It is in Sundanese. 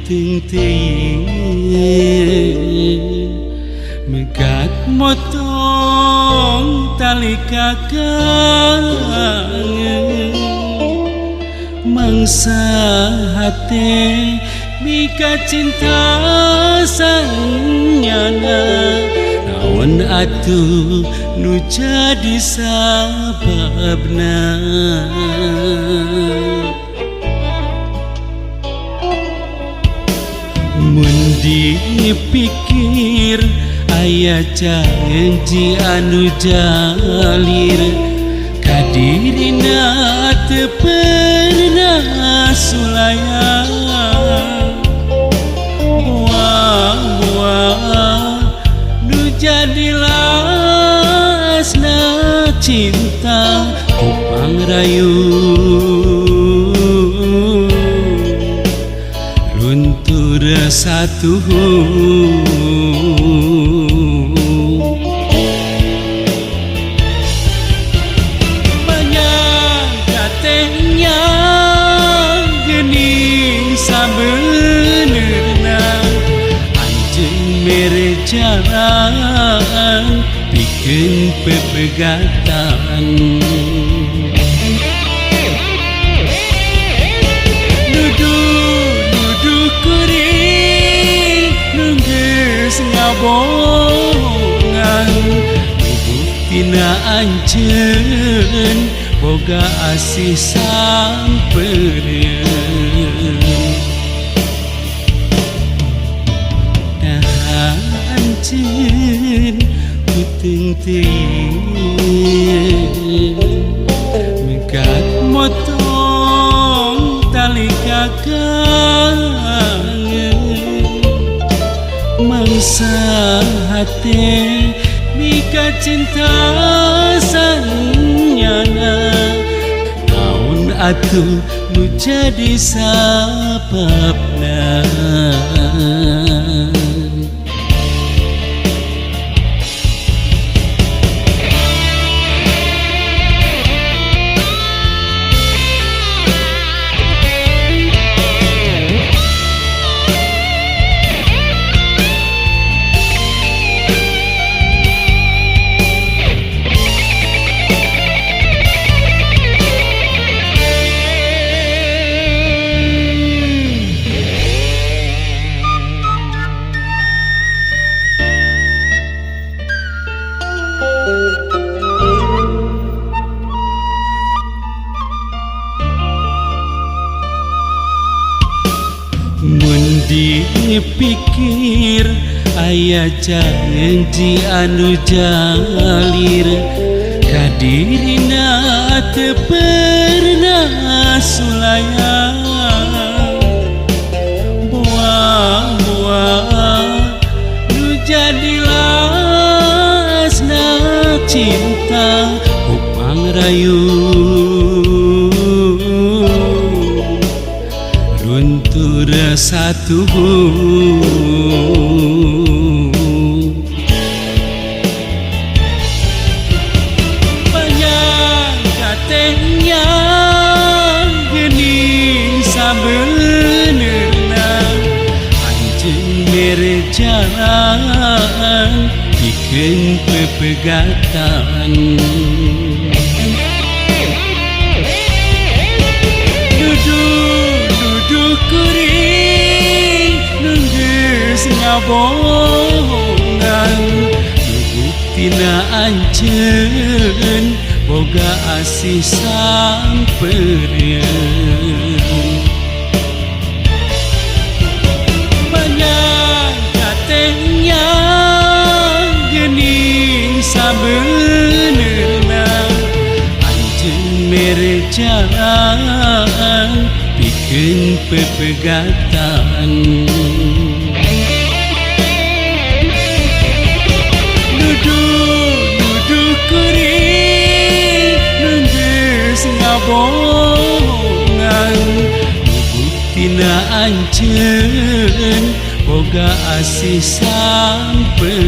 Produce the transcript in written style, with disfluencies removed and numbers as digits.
Ting-ting megat motong tali kakangen mangsa hati mika cinta sanyana naon atuh nu jadi sababna mun dipikir aya janji anu jalir ka dirina teu pernah sulaya buah nu jadi lasna cinta kupang rayu luntur satu banyak katanya gening sabenerna anjeun mere jalan pikeun pepegatan ngabongan buktina anjeun boga asih sampereun nah anjeun ku ting-ting megat motong tali kakangen mangsa hati mika cinta sanyana naon atuh nu jadi sababna mun dipikir aya janji anu jalir ka dirina teu pernah sulaya buah-buah nu jadi lasna cinta upang rayu luntur satu banyak katanya gening sabenerna anjeun mere jalan pikeun pepegatan ngabongan buktina anjeun boga asih sampereun banyak katanya gening sabenerna merejaan bikin pepegatan. Duduk kuri nungges ngabongan buktina anceun boga asih sampai